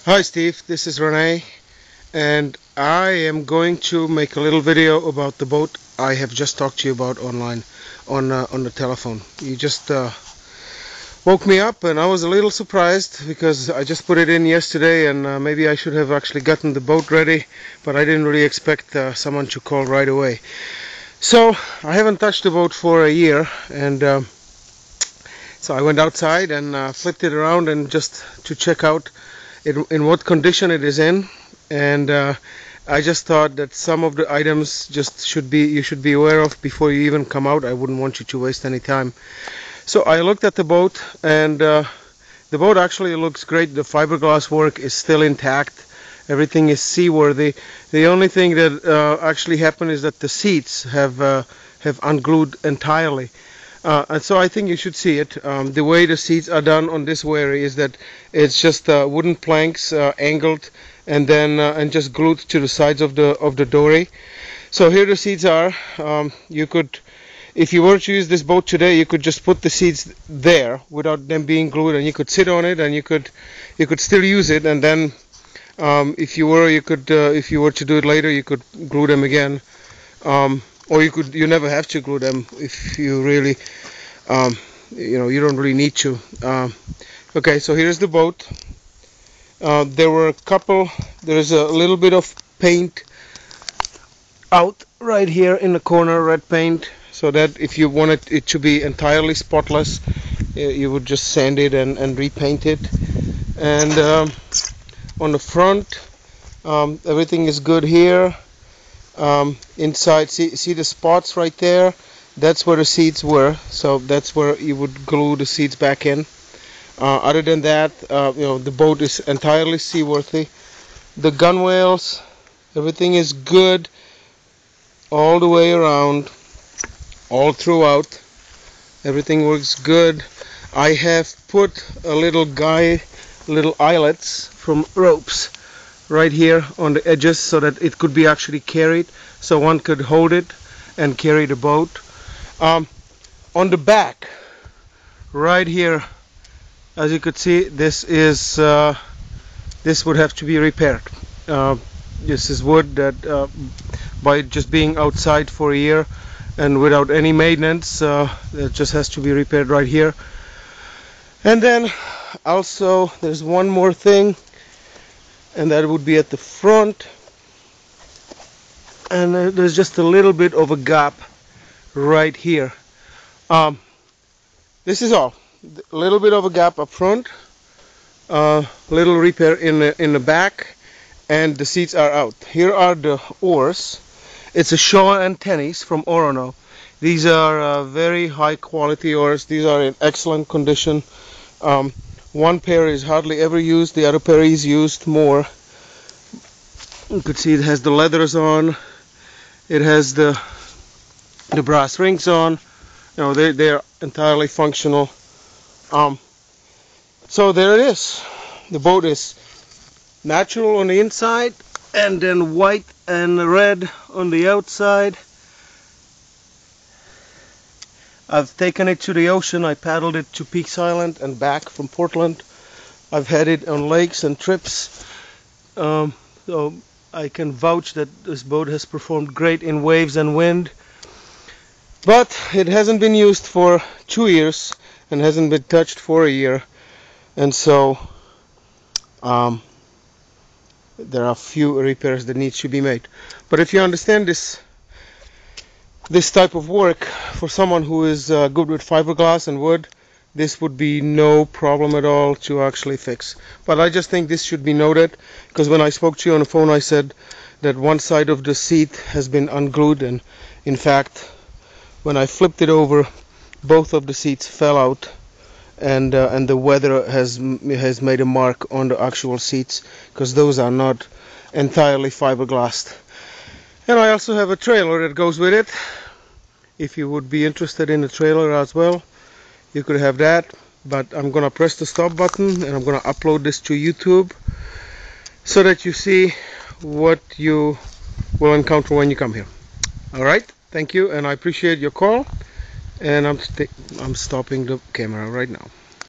Hi Steve, this is Renee, and I am going to make a little video about the boat I have just talked to you about online on the telephone. You just woke me up and I was a little surprised because I just put it in yesterday, and maybe I should have actually gotten the boat ready, but I didn't really expect someone to call right away. So I haven't touched the boat for a year, and so I went outside and flipped it around and just to check out in what condition it is in, and I just thought that some of the items you should be aware of before you even come out. I wouldn't want you to waste any time. So I looked at the boat, and the boat actually looks great. The fiberglass work is still intact. Everything is seaworthy. The only thing that actually happened is that the seats have unglued entirely. And so I think you should see it. The way the seats are done on this wherry is that it's just wooden planks angled and then and just glued to the sides of the dory. So here the seats are. You could, if you were to use this boat today, you could just put the seats there without them being glued, and you could sit on it, and you could still use it. And then if you were to do it later, you could glue them again. Or you never have to glue them if you really, you don't really need to. Okay, so here's the boat. There's a little bit of paint out right here in the corner, red paint, so that if you wanted it to be entirely spotless, you would just sand it and repaint it. And on the front, everything is good here. Inside, see the spots right there? That's where the seats were, so that's where you would glue the seats back in. Other than that, the boat is entirely seaworthy. The gunwales, everything is good all the way around, all throughout. Everything works good. I have put a little eyelets from ropes right here on the edges so that it could be actually carried, so one could hold it and carry the boat. On the back right here, as you could see, this would have to be repaired. This is wood that by just being outside for a year and without any maintenance, it just has to be repaired right here. And then also there's one more thing, and that would be at the front, and there's just a little bit of a gap right here. This is all. A little bit of a gap up front, little repair in the back, and the seats are out. Here are the oars. It's a Shaw and Tennies from Orono. These are very high quality oars. These are in excellent condition. One pair is hardly ever used, the other pair is used more. You could see it has the leathers on, it has the brass rings on. They are entirely functional. So there it is. The boat is natural on the inside, and then white and red on the outside. I've taken it to the ocean. I paddled it to Peaks Island and back from Portland. I've had it on lakes and trips, so I can vouch that this boat has performed great in waves and wind. But it hasn't been used for 2 years and hasn't been touched for a year, and so there are few repairs that need to be made. But if you understand this type of work, for someone who is good with fiberglass and wood, this would be no problem at all to actually fix. But I just think this should be noted, because when I spoke to you on the phone, I said that one side of the seat has been unglued, and in fact when I flipped it over, both of the seats fell out, and the weather has made a mark on the actual seats, because those are not entirely fiberglassed. And I also have a trailer that goes with it. If you would be interested in a trailer as well, you could have that. But I'm gonna press the stop button and I'm gonna upload this to YouTube so that you see what you will encounter when you come here. Alright, thank you, and I appreciate your call, and I'm stopping the camera right now.